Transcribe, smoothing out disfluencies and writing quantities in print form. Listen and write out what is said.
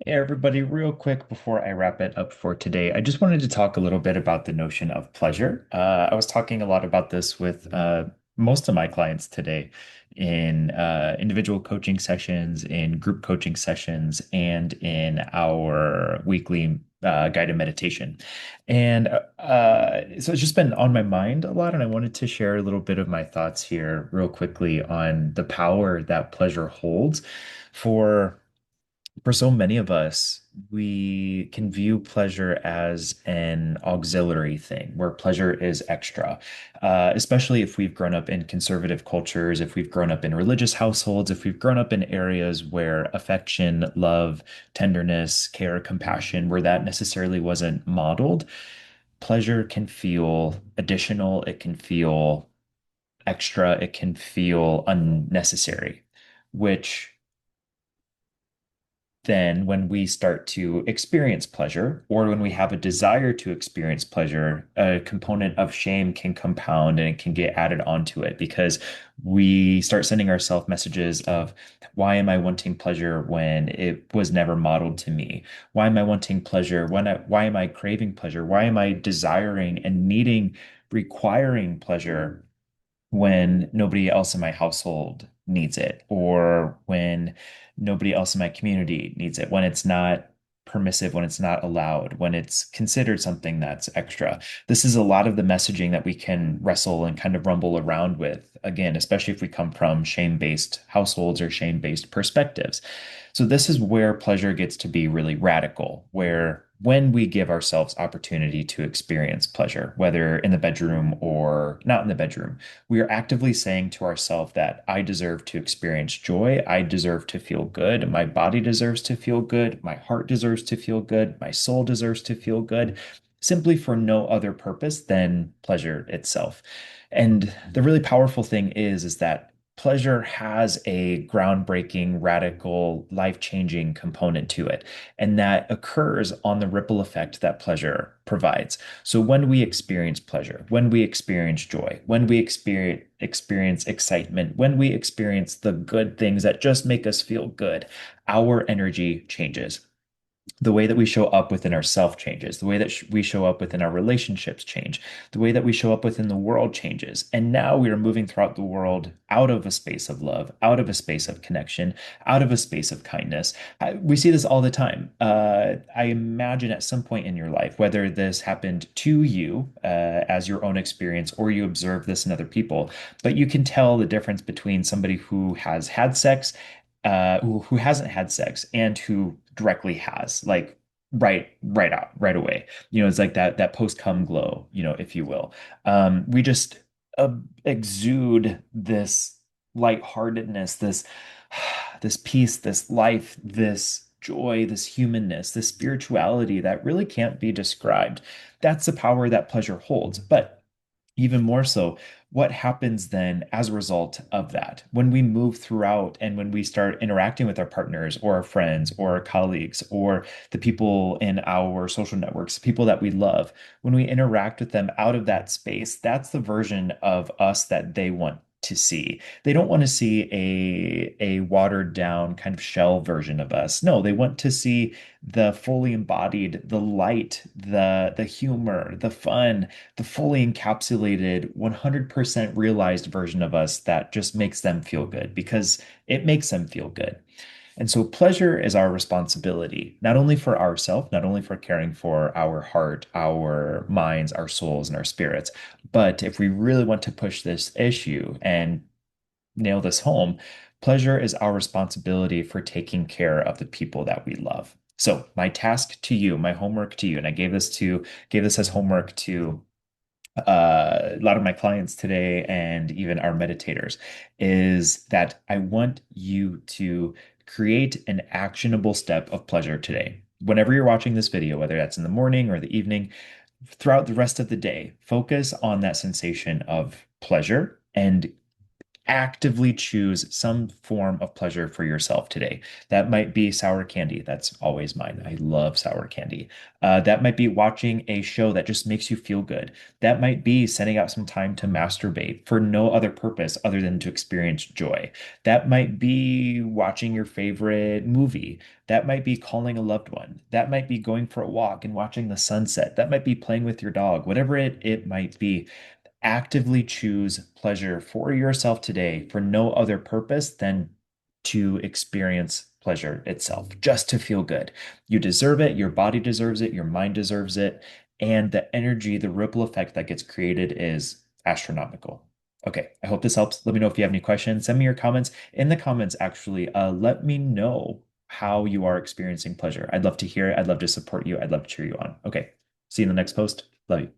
Hey everybody, real quick before I wrap it up for today, I just wanted to talk a little bit about the notion of pleasure. I was talking a lot about this with most of my clients today in individual coaching sessions, in group coaching sessions, and in our weekly guided meditation. And so it's just been on my mind a lot, and I wanted to share a little bit of my thoughts here real quickly on the power that pleasure holds for so many of us, we can view pleasure as an auxiliary thing where pleasure is extra, especially if we've grown up in conservative cultures, if we've grown up in religious households, if we've grown up in areas where affection, love, tenderness, care, compassion, where that necessarily wasn't modeled. Pleasure can feel additional, it can feel extra, it can feel unnecessary, which then when we start to experience pleasure or when we have a desire to experience pleasure, a component of shame can compound and it can get added onto it because we start sending ourselves messages of why am I wanting pleasure when it was never modeled to me? Why am I wanting pleasure? Why am I craving pleasure? Why am I desiring and needing, requiring pleasure when nobody else in my household needs it, or when nobody else in my community needs it, when it's not permissive, when it's not allowed, when it's considered something that's extra. This is a lot of the messaging that we can wrestle and kind of rumble around with, again, especially if we come from shame-based households or shame-based perspectives. So this is where pleasure gets to be really radical, where when we give ourselves opportunity to experience pleasure, whether in the bedroom or not in the bedroom, we are actively saying to ourselves that I deserve to experience joy. I deserve to feel good. My body deserves to feel good. My heart deserves to feel good. My soul deserves to feel good, simply for no other purpose than pleasure itself. And the really powerful thing is that pleasure has a groundbreaking, radical, life-changing component to it. And that occurs on the ripple effect that pleasure provides. So when we experience pleasure, when we experience joy, when we experience excitement, when we experience the good things that just make us feel good, our energy changes. The way that we show up within ourself changes. The way that we show up within our relationships change. The way that we show up within the world changes. And now we are moving throughout the world out of a space of love, out of a space of connection, out of a space of kindness. We see this all the time. I imagine at some point in your life, whether this happened to you as your own experience or you observe this in other people, but you can tell the difference between somebody who has had sex, who hasn't had sex and who directly has, like right out, right away. It's like that post cum glow, if you will. We just exude this lightheartedness, this peace, this life, this joy, this humanness, this spirituality that really can't be described. That's the power that pleasure holds. But even more so, what happens then as a result of that? When we move throughout and when we start interacting with our partners or our friends or our colleagues or the people in our social networks, people that we love, when we interact with them out of that space, that's the version of us that they want to see. They don't want to see a watered down kind of shell version of us. No, they want to see the fully embodied, the light, the humor, the fun, the fully encapsulated, 100% realized version of us that just makes them feel good because it makes them feel good. And so pleasure is our responsibility, not only for ourselves, not only for caring for our heart, our minds, our souls, and our spirits, but if we really want to push this issue and nail this home, pleasure is our responsibility for taking care of the people that we love. So my task to you, my homework to you, and I gave this as homework to a lot of my clients today and even our meditators, is that I want you to create an actionable step of pleasure today. Whenever you're watching this video, whether that's in the morning or the evening, throughout the rest of the day, focus on that sensation of pleasure and Actively choose some form of pleasure for yourself today. That might be sour candy. That's always mine. I love sour candy. That might be watching a show that just makes you feel good. That might be setting out some time to masturbate for no other purpose other than to experience joy. That might be watching your favorite movie. That might be calling a loved one. That might be going for a walk and watching the sunset. That might be playing with your dog. Whatever it might be, actively choose pleasure for yourself today for no other purpose than to experience pleasure itself, just to feel good. You deserve it. Your body deserves it. Your mind deserves it. And the energy, the ripple effect that gets created is astronomical. Okay, I hope this helps. Let me know if you have any questions. Send me your comments. In the comments, actually, let me know how you are experiencing pleasure. I'd love to hear it. I'd love to support you. I'd love to cheer you on. Okay, see you in the next post. Love you.